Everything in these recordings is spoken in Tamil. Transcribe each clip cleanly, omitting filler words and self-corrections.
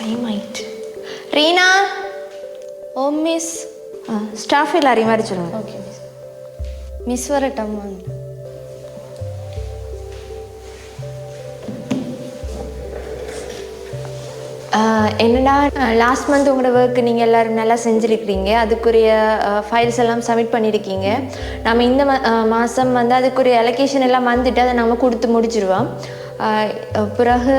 டைம் ஆயிட்டு. ரீனா. ஓ மிஸ். ஸ்டாஃப் எல்லாரையும் மாதிரி சொல்லுங்க. Okay miss. மிஸ் வரட்டும். என்னடா லாஸ்ட் மந்த் உங்களோட ஒர்க்கு நீங்கள் எல்லோரும் நல்லா செஞ்சுருக்கிறீங்க. அதுக்குரிய ஃபைல்ஸ் எல்லாம் சப்மிட் பண்ணியிருக்கீங்க. நம்ம இந்த மாதம் வந்து அதுக்குரிய அலோகேஷன் எல்லாம் வந்துட்டு அதை நம்ம கொடுத்து முடிச்சிடுவோம். பிறகு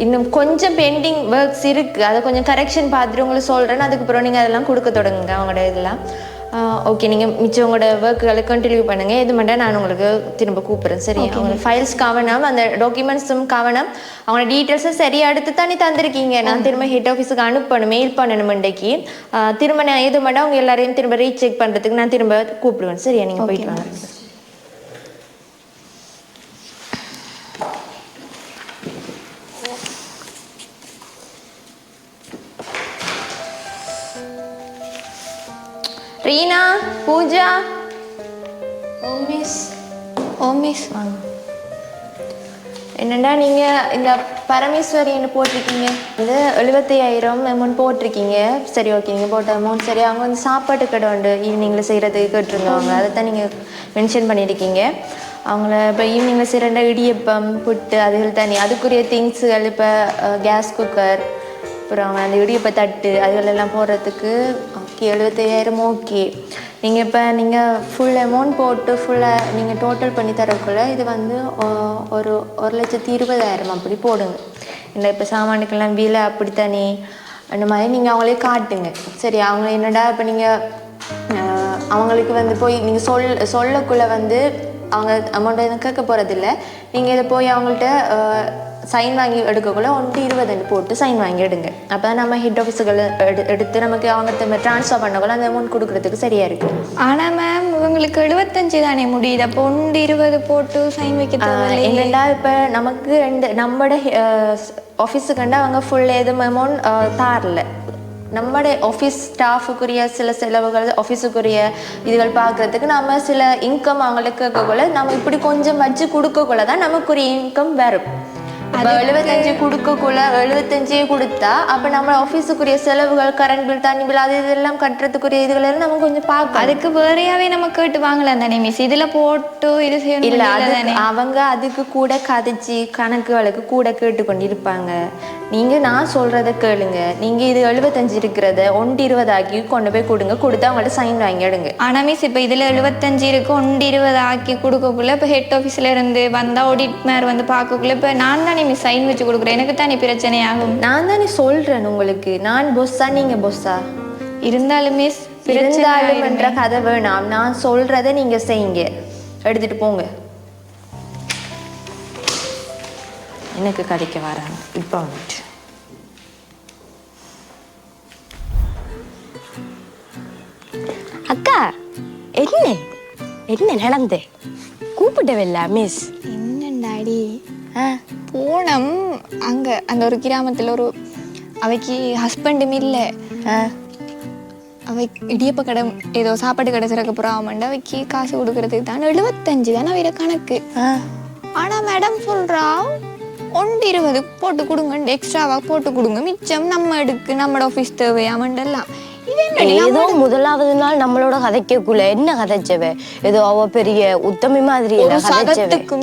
இன்னும் கொஞ்சம் பெண்டிங் ஒர்க்ஸ் இருக்குது. அதை கொஞ்சம் கரெக்ஷன் பார்த்துட்டு உங்களுக்கு சொல்கிறேன்னு. அதுக்கப்புறம் நீங்கள் அதெல்லாம் கொடுக்க தொடங்குங்க அவங்களோட இதெல்லாம். ஓகே, நீங்கள் மிச்சம் உங்களோட ஒர்க்குகளை கண்டினியூ பண்ணுங்கள். இது மட்டும் நான் உங்களுக்கு திரும்ப கூப்பிட்றேன். சரி, அவங்க ஃபைல்ஸ் கவனம், அந்த டாக்குமெண்ட்ஸும் கவனம், அவங்களோட டீட்டெயில்ஸும் சரியாக எடுத்து தானே தந்திருக்கீங்க. நான் திரும்ப ஹெட் ஆஃபீஸுக்கு அனுப்பணும், மெயில் பண்ணணும் இன்றைக்கு. திரும்ப நான் இது மட்டும் அவங்க எல்லாரையும் திரும்ப ரீசெக் பண்ணுறதுக்கு நான் திரும்ப கூப்பிடுவேன். சரியா, நீங்கள் போயிட்டு வாங்க. ரீனா, பூஜா. ஓ மிஸ். ஓ மிஸ். வாங்க. என்னடா நீங்கள் இந்த பரமேஸ்வரின்னு போட்டிருக்கீங்க, வந்து 75,000 அமௌண்ட் போட்டிருக்கீங்க. சரி, ஓகே, நீங்கள் போட்ட அமௌண்ட் சரி. அவங்க வந்து சாப்பாட்டு கடை உண்டு ஈவினிங்கில் செய்கிறதுக்கு கேட்டிருந்தவங்க, அதை தான் நீங்கள் மென்ஷன் பண்ணியிருக்கீங்க. அவங்கள இப்போ ஈவினிங்கில் செய்கிற இடியப்பம், புட்டு, அதுகள் தனி, அதுக்குரிய திங்ஸுகள், இப்போ கேஸ் குக்கர், அப்புறம் அவங்க அந்த இடியப்ப தட்டு, அதுகளெல்லாம் போடுறதுக்கு ஓகே 75,000. ஓகே, நீங்கள் ஃபுல் அமௌண்ட் போட்டு ஃபுல்லாக நீங்கள் டோட்டல் பண்ணி தரக்குள்ள இது வந்து ஒரு 1,20,000 அப்படி போடுங்க. இல்லை இப்போ சாமானுக்கெல்லாம் விலை அப்படி தனி அந்த மாதிரி நீங்கள் அவங்களே காட்டுங்க. சரி, அவங்க என்னடா இப்போ நீங்கள் அவங்களுக்கு வந்து போய் நீங்கள் சொல்லக்குள்ளே வந்து அவங்க அமௌண்ட்டை எதுவும் கேட்க போகிறதில்ல. நீங்கள் இதை போய் அவங்கள்ட்ட சைன் வாங்கி எடுக்கக்குள்ள 1,20 போட்டு சைன் வாங்கி எடுங்க. அப்போ தான் நம்ம ஹெட் ஆஃபீஸுகள் எடுத்து நமக்கு அவங்க ட்ரான்ஸ்ஃபர் பண்ணக்குள்ள அந்த அமௌண்ட் கொடுக்குறதுக்கு சரியாக இருக்குது. ஆனால் மேம் இவங்களுக்கு 75 தானே முடியுது. அப்போ 1,20 போட்டு சைன் வைக்க என்னென்னா இப்போ நமக்கு நம்மளோட ஆஃபீஸுக்குண்டா அவங்க ஃபுல் எதுவும் அமௌண்ட் தாரல. நம்மளோட ஆஃபீஸ் ஸ்டாஃபுக்குரிய சில செலவுகள், ஆஃபீஸுக்குரிய இதுகள் பார்க்குறதுக்கு நம்ம சில இன்கம் அவங்களுக்கு கேட்கக்குள்ள நம்ம இப்படி கொஞ்சம் வச்சு கொடுக்கக்குள்ள தான் நமக்குரிய இன்கம் வரும். 75 கொடுக்கக்குள்ள 75 கொடுத்தா அப்போ நம்ம ஆஃபீஸுக்குரிய செலவுகள், கரண்ட் பில், தண்ணி பில், அது இதெல்லாம் கட்டுறதுக்குரிய இதுகள் எல்லாம் நம்ம கொஞ்சம் பார்க்கணும். அதுக்கு வேறையாவே நம்ம கேட்டு வாங்கலாம் தானே மிஸ். இதில் போட்டு இது செய்யணும் இல்லை, அது அவங்க அதுக்கு கூட கதைச்சி கணக்குகளுக்கு கூட கேட்டுக்கொண்டு இருப்பாங்க. நான் சொல்கிறத கேளுங்க. நீங்கள் இது 75 இருக்கிறத 1,20 ஆக்கி கொண்டு போய் கொடுங்க. கொடுத்து அவங்கள்ட்ட சைன் வாங்கி எடுங்க. ஆனால் மிஸ் இப்போ இதில் 75 இருக்கு, 1,20 ஆக்கி கொடுக்கக்குள்ள இப்போ ஹெட் ஆஃபீஸில் இருந்து வந்தால் ஆடிட் மேர் வந்து பார்க்கக்குள்ள இப்போ நான் தானே மிஸ் சைன் வச்சு கொடுக்குறேன். எனக்கு தானே பிரச்சனை ஆகும். நான் தானே சொல்கிறேன் உங்களுக்கு. நான் பொஸ்ஸா, நீங்கள் பொஸ்ஸா? இருந்தாலும் மிஸ் இருந்தாலும்ன்ற கதை வேணாம். நான் சொல்கிறத நீங்கள் செய்யுங்க, எடுத்துகிட்டு போங்க. எனக்கு கதைக்க வராங்க இப்போ வந்துட்டு. அக்கா, என்ன நடந்து கூப்பிட்டவில்ல மிஸ்? என்னண்டாடி போனம் அங்கே அந்த ஒரு கிராமத்தில் ஒரு அவைக்கு ஹஸ்பண்டும் இல்லை. அவை இடியப்ப கடை ஏதோ சாப்பாட்டு கடை சிறக்க போகிறாமண்டு அவைக்கு காசு கொடுக்கறதுக்கு தான் 75 தானே வேற கணக்கு. ஆனால் மேடம் சொல்கிறா 1,20 போட்டு கொடுங்க, எக்ஸ்ட்ராவாக போட்டு கொடுங்க, மிச்சம் நம்ம எடுக்கு நம்மளோட ஆஃபீஸ் தேவையாமண்டெல்லாம். ஏதோ முதலாவது நாள் நம்மளோட கதைக்குள்ள என்ன கதைச்சவ, ஏதோ அவ பெரிய உத்தமி மாதிரி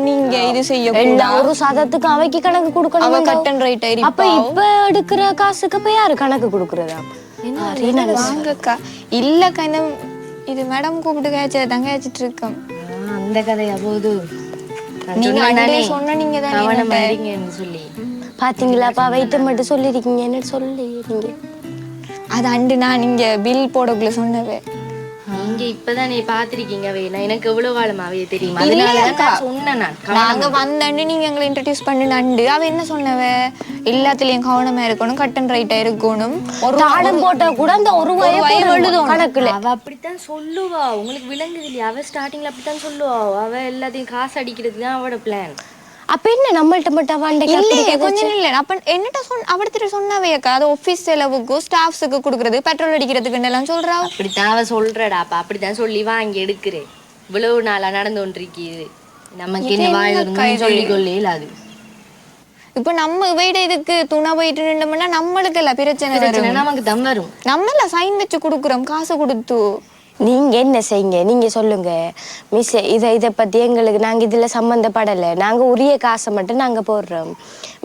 நீங்க இது செய்ய ஒரு சதத்துக்கு அவைக்கு கணக்கு கொடுக்கணும். கட்டன் ரைட் அப்ப இப்ப எடுக்கிற காசுக்கு இப்ப யாரு கணக்கு கொடுக்கறதா? வாங்கக்கா இல்லக்கா, இந்த இது மேடம் கூப்பிட்டு கேச்ச தங்க கேச்சிட்டு இருக்கோம். அந்த கதையா போது நீங்க சொன்ன நீங்க தான் சொல்லி பாத்தீங்களாப்பா, வைத்த மட்டும் சொல்லிருக்கீங்க. என்ன சொல்லி நீங்க அது அண்டு நான் நீங்க பில் போடக்குள்ள சொன்னவே நீங்க இப்பதான் நீ பாத்திருக்கீங்க. நான் எனக்கு எவ்வளவு காலமாவே தெரியுமா? அதனாலதான் சொன்னேன். நாங்க வந்தாண்டு நீங்க எங்களை இன்ட்ரடியூஸ் பண்ணினாண்டு அவ என்ன சொன்னவ, எல்லாத்துலயும் கவனமா இருக்கணும், கட்டன் ரைட்டா இருக்கணும், ஒரு தாளம் போட்டா கூட அந்த ஒரு எழுதும் கணக்குல. அவ அப்படித்தான் சொல்லுவா. உங்களுக்கு விளங்குது இல்லையா? அவ ஸ்டார்டிங்ல அப்படித்தான் சொல்லுவா. அவ எல்லாத்தையும் காசு அடிக்கிறதுக்கு தான் அவட பிளான். அப்ப என்ன நம்மள்ட்ட மட்டும் கொஞ்சம் இல்ல. அப்ப என்னட்ட அவடத்திட்ட சொன்னவையக்கா, அது ஆபீஸ் செலவுக்கு ஸ்டாஃப்ஸுக்கு கொடுக்கறது, பெட்ரோல் அடிக்கிறதுக்கு எல்லாம் சொல்றா. அப்படித்தான் அவ சொல்றடா. அப்ப அப்படித்தான் சொல்லி வாங்கி எடுக்கிறேன். இவ்வளவு நாளா நடந்து கொண்டிருக்கீது. நமக்கு என்ன வாய் சொல்லி கொள்ளே இல்லாது. இப்ப நம்ம வீட இதுக்கு துணை போயிட்டு நின்றோம்னா நம்மளுக்கு எல்லாம் பிரச்சனை வரும். நமக்கு தம் வரும். நம்ம எல்லாம் சைன் வச்சு கொடுக்குறோம் காசு கொடுத்து. நீங்க என்ன செய்யுங்க, நீங்க சொல்லுங்க மிஸ், இதை பத்தி எங்களுக்கு நாங்க இதுல சம்மந்தப்படலை, நாங்க உரிய காசை மட்டும் நாங்க போடுறோம்.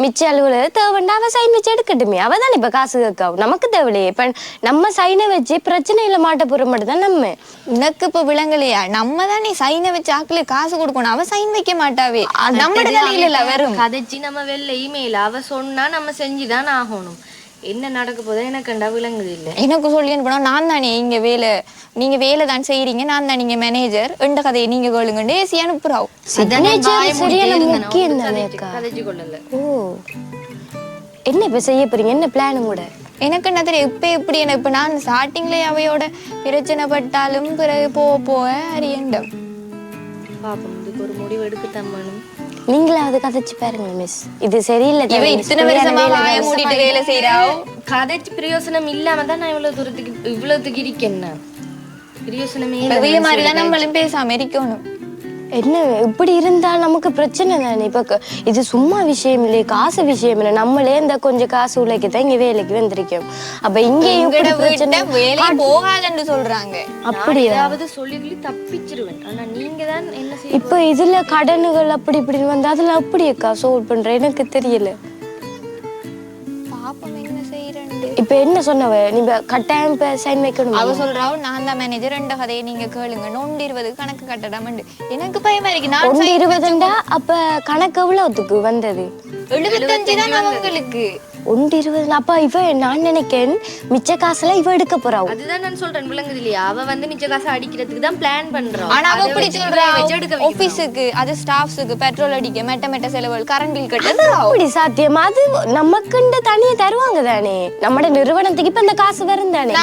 மிச்ச அலுவலர் தேவைண்டா அவ சைன் வச்சு எடுக்கட்டுமே, அவ தான் இப்ப காசு கேட்காவும், நமக்கு தேவையில்லையே. இப்ப நம்ம சைனை வச்சு பிரச்சனையில மாட்ட போற மட்டும் தான் நம்ம. உனக்கு இப்ப விளங்கலையா? நம்ம தான் நீ சைனை வச்சு ஆக்கல காசு கொடுக்கணும், அவ சைன் வைக்க மாட்டாவே. நம்ம தலையில வரும் கதைச்சி நம்ம வெளில இமெயில் அவ சொன்னா நம்ம செஞ்சுதான் ஆகணும். என்ன நடக்க போதோ எனக்கு கண்டா விளங்குது இல்ல. எனக்கு சொல்லி அனுப்பினா நான் தானே இங்க வேலை, நீங்க வேலை தான் செய்யறீங்க, நான் தான் நீங்க மேனேஜர், எந்த கதையை நீங்க கேளுங்க ஏசி அனுப்புறாவும். கதைச்சு கொள்ளல. ஓ, என்ன இப்ப செய்ய போறீங்க, என்ன பிளான் கூட? எனக்கு என்ன தெரியும் இப்ப எப்படி என்ன, இப்ப நான் ஸ்டார்டிங்ல அவையோட பிரச்சனை பட்டாலும் பிறகு போக அறியண்டம். பாப்போம், இதுக்கு ஒரு முடிவு எடுக்கத்தான் வேணும். நீங்களாவது கதைச்சு பாருங்க மிஸ், இது சரியில்லை. இத்தனை வருஷமா வாய மூடிட்டு வேலை செய்யறாவோ, கதைச்சு பிரயோசனம் இல்லாம தான் நான் இவ்வளவுக்கு இருக்கேன். பிரயோசனமே வெளிய மாதிரிதான் நம்மளும் பேசாம இருக்கணும். என்ன இப்படி இருந்தா நமக்கு பிரச்சனை தானே. இப்ப இது சும்மா விஷயம் இல்லையே, காசு விஷயம் இல்லை. நம்மளே இந்த கொஞ்சம் காசு உழைக்கத்தான் இங்க வேலைக்கு வந்திருக்கோம். அப்ப இங்கேயும் வேலை போகாதுன்னு சொல்றாங்க. அப்படியாவது சொல்லி தப்பிச்சிருவேன். ஆனா நீங்க தான் என்ன செய்ய இப்ப இதுல கடனுகள் அப்படி இப்படின்னு வந்து அதுல அப்படியேக்கா சோல்வ் பண்ற எனக்கு தெரியல. பாப்போம் என்ன செய்யறேன். இப்ப என்ன சொன்னவ, நீ கட்டாயம் இப்ப சைன் வைக்கணும். அவ சொல்றாவும் நான் தான் மேனேஜர், ரெண்டு கதையை நீங்க கேளுங்க, 120 கணக்கு கட்டடம். எனக்கு பயமா இருக்கு. நான் 120 அப்ப கணக்கு எவ்வளவுக்கு வந்தது? 75 தான் அவங்களுக்கு. 120. அப்ப இவ நான் நினைக்கிறேன் மிச்ச காசுல இவ எடுக்க போறாவு. அதுதான் நான் சொல்றேன், விளங்குது இல்லையா? அவ வந்து மிச்ச காசு அடிக்கிறதுக்கு தான் பிளான் பண்றோம். ஆனா அவ இப்படி சொல்றா, ஆபீஸுக்கு அது ஸ்டாஃப்ஸுக்கு பெட்ரோல் அடிக்க மெட்ட செலவுகள் கரண்ட் பில் கட்ட அப்படி சாத்தியமா? அது நமக்குண்டு தனியா தருவாங்க தானே, நம்மட நிறுவனத்துக்கு இப்ப அந்த காசு வரும் தானே,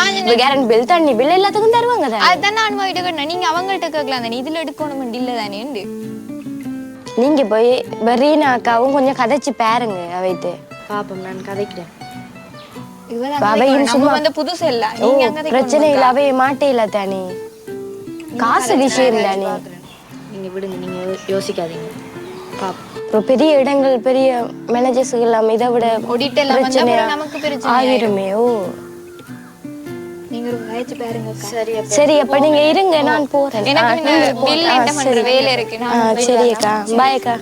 கரண்ட் பில் தண்ணி பில் எல்லாத்துக்கும் தருவாங்க தானே. அதுதான் நான் போயிட்டு கேட்டேன், நீங்க அவங்கள்ட்ட கேட்கலாம் தானே, இதுல எடுக்கணும் இல்ல தானே. நீங்க போய் பெரீனா அக்காவும் கொஞ்சம் கதைச்சு பாருங்க அவைட்டு. பாப்போம், நான் கதைக்கிறேன். புதுசு இல்ல, பிரச்சனை இல்ல, அவைய மாட்டேல தானே, காசு விஷயம் தானே. நீங்க விடுங்க, நீங்க யோசிக்காதீங்க. பாப்போம், பெரிய இடங்கள் பெரிய மேனேஜர்ஸ் எல்லாம் இதை விட ஆயிருமே. ஓ, நீங்க கதைச்சு பாருங்க. சரி, அப்ப நீங்க இருங்க, நான் போறேன். எனக்கு வேலை இருக்கு. சரி அக்கா, பாய் அக்கா.